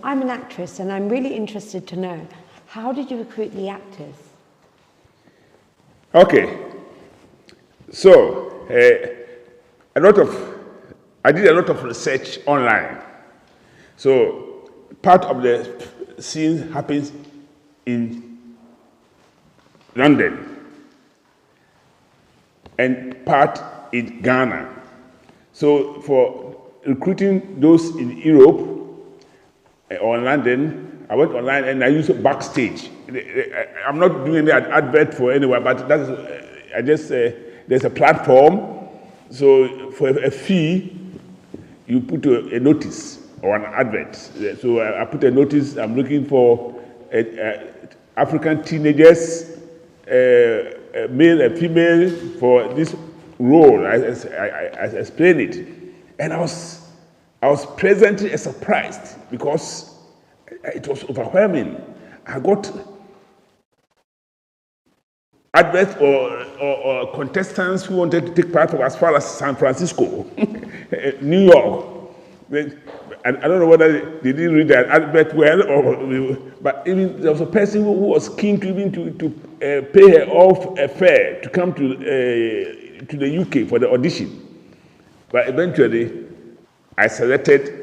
I'm an actress, and I'm really interested to know, how did you recruit the actors? Okay. So, I did a lot of research online. So, part of the scene happens in London and part in Ghana. So, for recruiting those in Europe or London, I went online and I used Backstage. I'm not doing an advert for anyone, but that's there's a platform. So for a fee, you put a notice or an advert. So I put a notice. I'm looking for African teenagers, male and female, for this role. I explained it, and I was pleasantly surprised because it was overwhelming. I got adverts or contestants who wanted to take part of as far as San Francisco, New York. I don't know whether they didn't read that advert well, but even there was a person who was keen to pay her off a fare to come to the UK for the audition. But eventually, I selected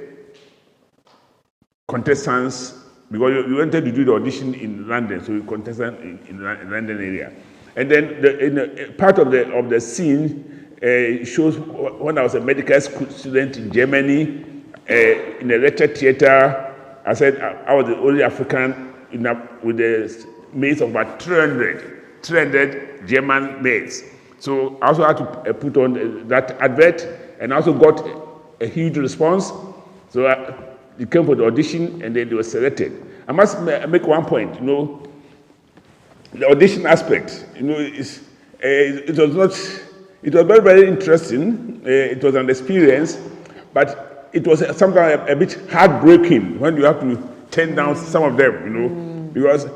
contestants because we wanted to do the audition in London, so we contested in the London area. And then part of the scene shows when I was a medical school student in Germany, in a lecture theater. I said I was the only African with the maids of about 300 German maids. So I also had to put on that advert, and I also got a huge response. So they came for the audition, and then they were selected. I must make one point. The audition aspect. It was very, very interesting. It was an experience, but it was sometimes a bit heartbreaking when you have to turn down some of them. Because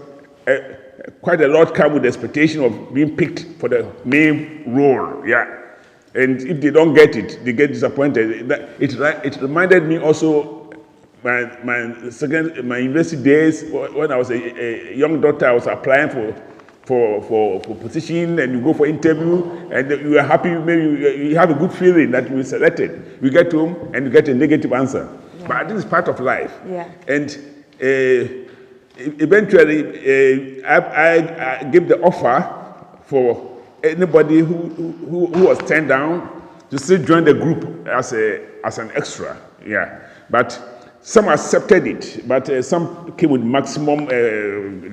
quite a lot come with the expectation of being picked for the main role. Yeah. And if they don't get it, they get disappointed. It reminded me also my university days when I was a young doctor. I was applying for position, and you go for interview, and you are happy. Maybe you have a good feeling that you were selected. You get home and you get a negative answer. Yeah. But this is part of life. Yeah. And eventually, I gave the offer for anybody who was turned down to still join the group as an extra. Yeah. But some accepted it, but some came with maximum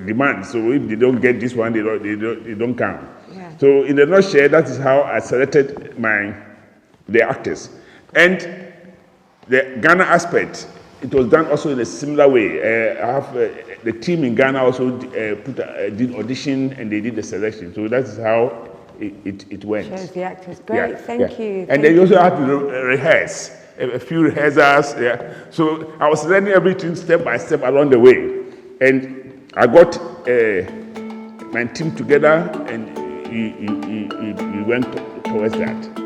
demand. So if they don't get this one, they don't come. Yeah. So in a nutshell, that is how I selected the actors. And the Ghana aspect, it was done also in a similar way. I have the team in Ghana also did audition, and they did the selection. So that is how it went. Shows the actors. Great, yeah. Thank you. And they also had to rehearse. A few rehearsals, yeah. So I was learning everything step by step along the way, and I got my team together, and we went towards that.